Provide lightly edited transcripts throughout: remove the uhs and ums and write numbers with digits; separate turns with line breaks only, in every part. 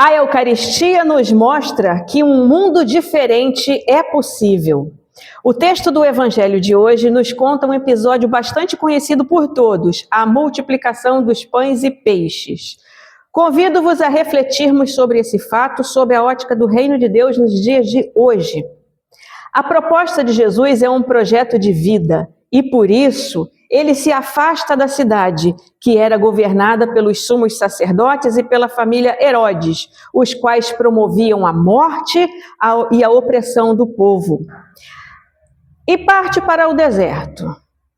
A Eucaristia nos mostra que um mundo diferente é possível. O texto do Evangelho de hoje nos conta um episódio bastante conhecido por todos, a multiplicação dos pães e peixes. Convido-vos a refletirmos sobre esse fato sob a ótica do Reino de Deus nos dias de hoje. A proposta de Jesus é um projeto de vida e, por isso, ele se afasta da cidade, que era governada pelos sumos sacerdotes e pela família Herodes, os quais promoviam a morte e a opressão do povo. E parte para o deserto,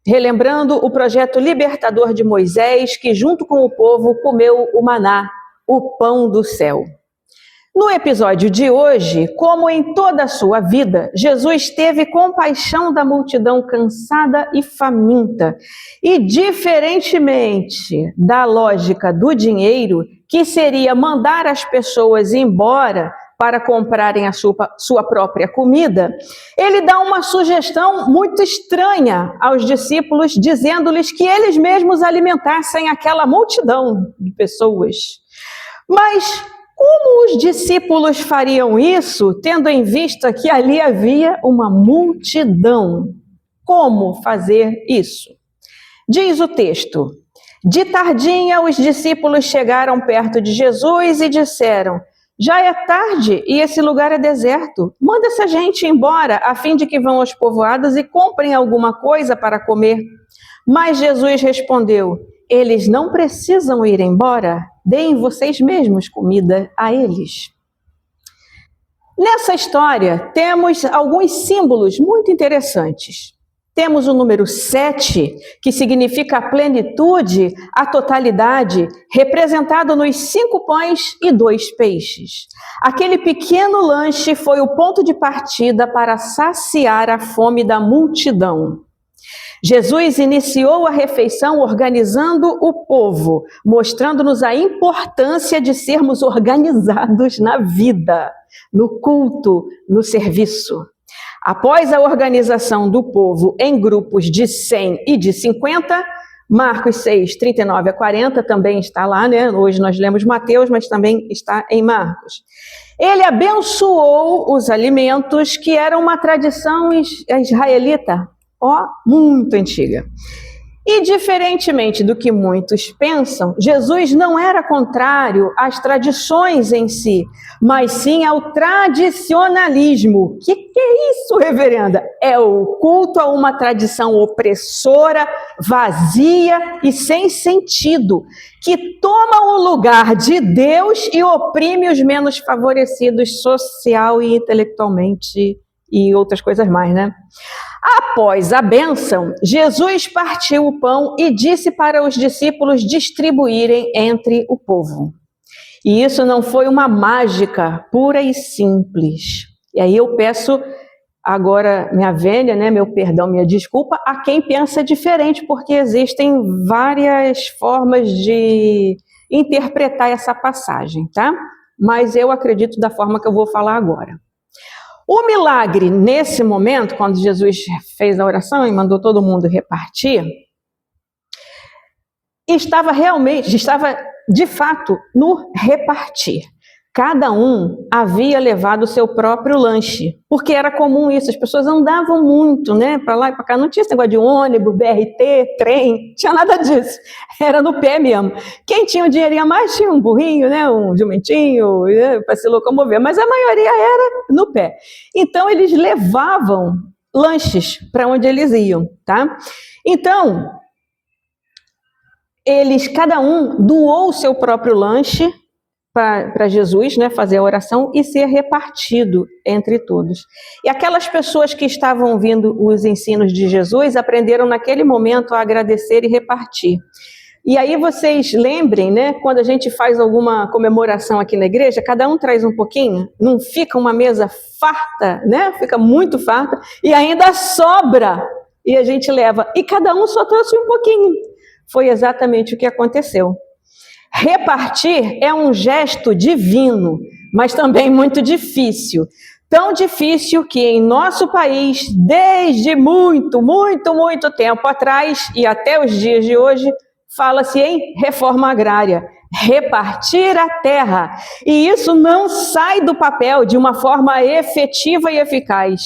relembrando o projeto libertador de Moisés, que junto com o povo comeu o maná, o pão do céu. No episódio de hoje, como em toda a sua vida, Jesus teve compaixão da multidão cansada e faminta. E, diferentemente da lógica do dinheiro, que seria mandar as pessoas embora para comprarem a sua própria comida, ele dá uma sugestão muito estranha aos discípulos, dizendo-lhes que eles mesmos alimentassem aquela multidão de pessoas. Mas como os discípulos fariam isso, tendo em vista que ali havia uma multidão? Como fazer isso? Diz o texto: de tardinha os discípulos chegaram perto de Jesus e disseram: já é tarde e esse lugar é deserto. Manda essa gente embora, a fim de que vão aos povoados e comprem alguma coisa para comer. Mas Jesus respondeu: eles não precisam ir embora, deem vocês mesmos comida a eles. Nessa história, temos alguns símbolos muito interessantes. Temos o número 7, que significa a plenitude, a totalidade, representado nos 5 pães e 2 peixes. Aquele pequeno lanche foi o ponto de partida para saciar a fome da multidão. Jesus iniciou a refeição organizando o povo, mostrando-nos a importância de sermos organizados na vida, no culto, no serviço. Após a organização do povo em grupos de 100 e de 50, Marcos 6, 39 a 40 também está lá, né? Hoje nós lemos Mateus, mas também está em Marcos. Ele abençoou os alimentos, que eram uma tradição israelita, muito antiga. E, diferentemente do que muitos pensam, Jesus não era contrário às tradições em si, mas sim ao tradicionalismo. Que é isso, reverenda? É o culto a uma tradição opressora, vazia e sem sentido, que toma o lugar de Deus e oprime os menos favorecidos social e intelectualmente e outras coisas mais, né? Após a bênção, Jesus partiu o pão e disse para os discípulos distribuírem entre o povo. E isso não foi uma mágica pura e simples. E aí eu peço agora minha vênia, né, meu perdão, minha desculpa, a quem pensa diferente, porque existem várias formas de interpretar essa passagem, tá? Mas eu acredito da forma que eu vou falar agora. O milagre, nesse momento, quando Jesus fez a oração e mandou todo mundo repartir, estava de fato no repartir. Cada um havia levado o seu próprio lanche, porque era comum isso, as pessoas andavam muito, né, para lá e para cá, não tinha esse negócio de ônibus, BRT, trem, não tinha nada disso, era no pé mesmo. Quem tinha um dinheirinho a mais tinha um burrinho, né, um jumentinho, né, para se locomover, mas a maioria era no pé. Então eles levavam lanches para onde eles iam, tá? Então, cada um doou o seu próprio lanche para Jesus, né, fazer a oração e ser repartido entre todos. E aquelas pessoas que estavam ouvindo os ensinos de Jesus aprenderam naquele momento a agradecer e repartir. E aí vocês lembrem, né, quando a gente faz alguma comemoração aqui na igreja, cada um traz um pouquinho, não fica uma mesa farta, né, fica muito farta, e ainda sobra, e a gente leva, e cada um só trouxe um pouquinho. Foi exatamente o que aconteceu. Repartir é um gesto divino, mas também muito difícil. Tão difícil que em nosso país, desde muito tempo atrás e até os dias de hoje, fala-se em reforma agrária. repartir a terra. E isso não sai do papel de uma forma efetiva e eficaz,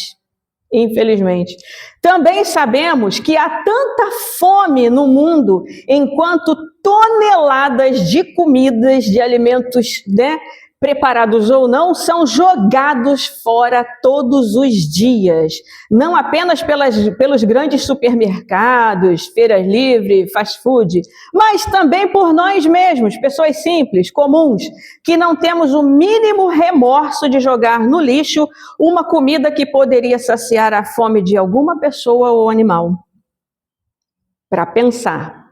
infelizmente. Também sabemos que há tanta fome no mundo, enquanto toneladas de comidas, de alimentos, preparados ou não, são jogados fora todos os dias. Não apenas pelos grandes supermercados, feiras livres, fast food, mas também por nós mesmos, pessoas simples, comuns, que não temos o mínimo remorso de jogar no lixo uma comida que poderia saciar a fome de alguma pessoa ou animal. Para pensar.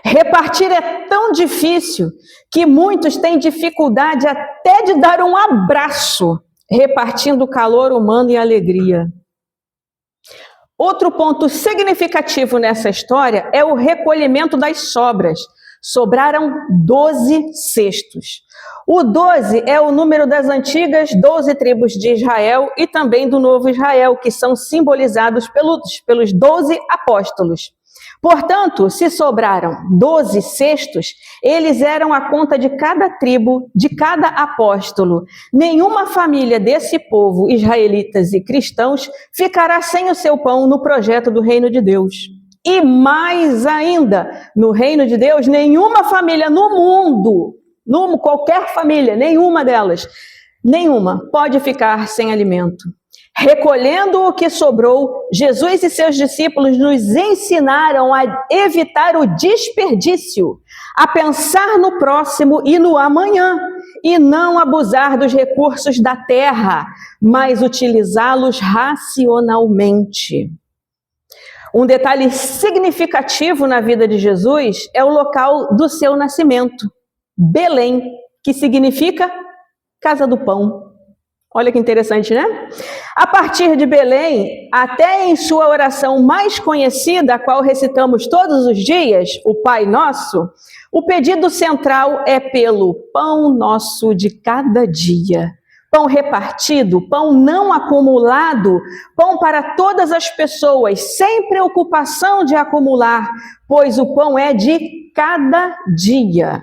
Repartir é tão difícil que muitos têm dificuldade até de dar um abraço, repartindo calor humano e alegria. Outro ponto significativo nessa história é o recolhimento das sobras. Sobraram 12 cestos. O 12 é o número das antigas 12 tribos de Israel e também do novo Israel, que são simbolizados pelos 12 apóstolos. Portanto, se sobraram 12 cestos, eles eram a conta de cada tribo, de cada apóstolo. Nenhuma família desse povo, israelitas e cristãos, ficará sem o seu pão no projeto do reino de Deus. E mais ainda, no reino de Deus, nenhuma família no mundo, qualquer família, nenhuma delas, pode ficar sem alimento. Recolhendo o que sobrou, Jesus e seus discípulos nos ensinaram a evitar o desperdício, a pensar no próximo e no amanhã, e não abusar dos recursos da terra, mas utilizá-los racionalmente. Um detalhe significativo na vida de Jesus é o local do seu nascimento, Belém, que significa casa do pão. Olha que interessante, né? A partir de Belém, até em sua oração mais conhecida, a qual recitamos todos os dias, o Pai Nosso, o pedido central é pelo pão nosso de cada dia. Pão repartido, pão não acumulado, pão para todas as pessoas, sem preocupação de acumular, pois o pão é de cada dia.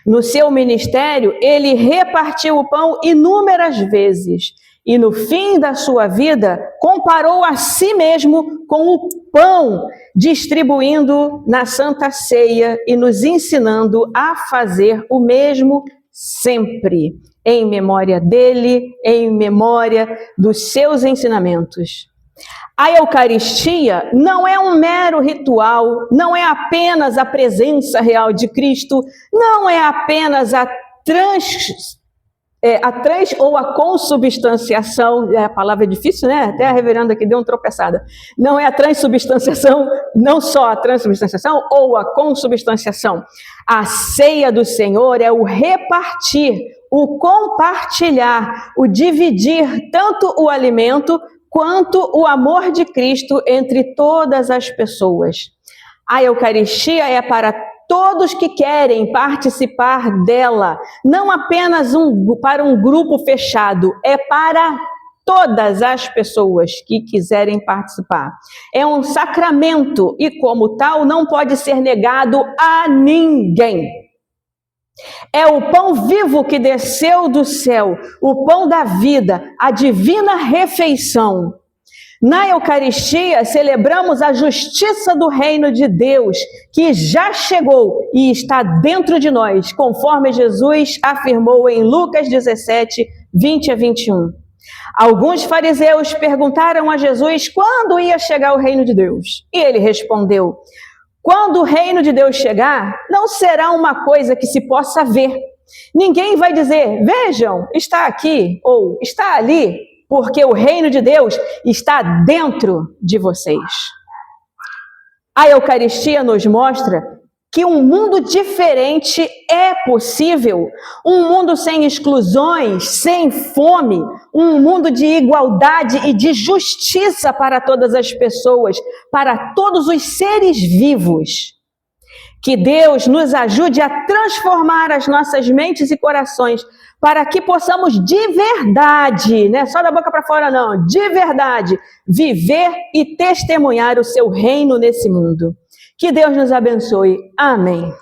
No seu ministério, ele repartiu o pão inúmeras vezes e no fim da sua vida, comparou a si mesmo com o pão, distribuindo na Santa Ceia e nos ensinando a fazer o mesmo sempre, em memória dele, em memória dos seus ensinamentos. A Eucaristia não é um mero ritual, não é apenas a presença real de Cristo, não é apenas a consubstanciação, a palavra é difícil, né? Até a reverenda aqui deu uma tropeçada. Não é a transubstanciação, não só a transubstanciação ou a consubstanciação. A ceia do Senhor é o repartir, o compartilhar, o dividir tanto o alimento quanto o amor de Cristo entre todas as pessoas. A Eucaristia é para todos que querem participar dela, não apenas para um grupo fechado, é para todas as pessoas que quiserem participar. É um sacramento e, como tal, não pode ser negado a ninguém. É o pão vivo que desceu do céu, o pão da vida, a divina refeição. Na Eucaristia, celebramos a justiça do reino de Deus, que já chegou e está dentro de nós, conforme Jesus afirmou em Lucas 17, 20 a 21. Alguns fariseus perguntaram a Jesus quando ia chegar o reino de Deus. E ele respondeu: quando o reino de Deus chegar, não será uma coisa que se possa ver. Ninguém vai dizer, vejam, está aqui ou está ali, porque o reino de Deus está dentro de vocês. A Eucaristia nos mostra que um mundo diferente é possível, um mundo sem exclusões, sem fome, um mundo de igualdade e de justiça para todas as pessoas, para todos os seres vivos. Que Deus nos ajude a transformar as nossas mentes e corações para que possamos de verdade, não é só da boca para fora não, de verdade, viver e testemunhar o seu reino nesse mundo. Que Deus nos abençoe. Amém.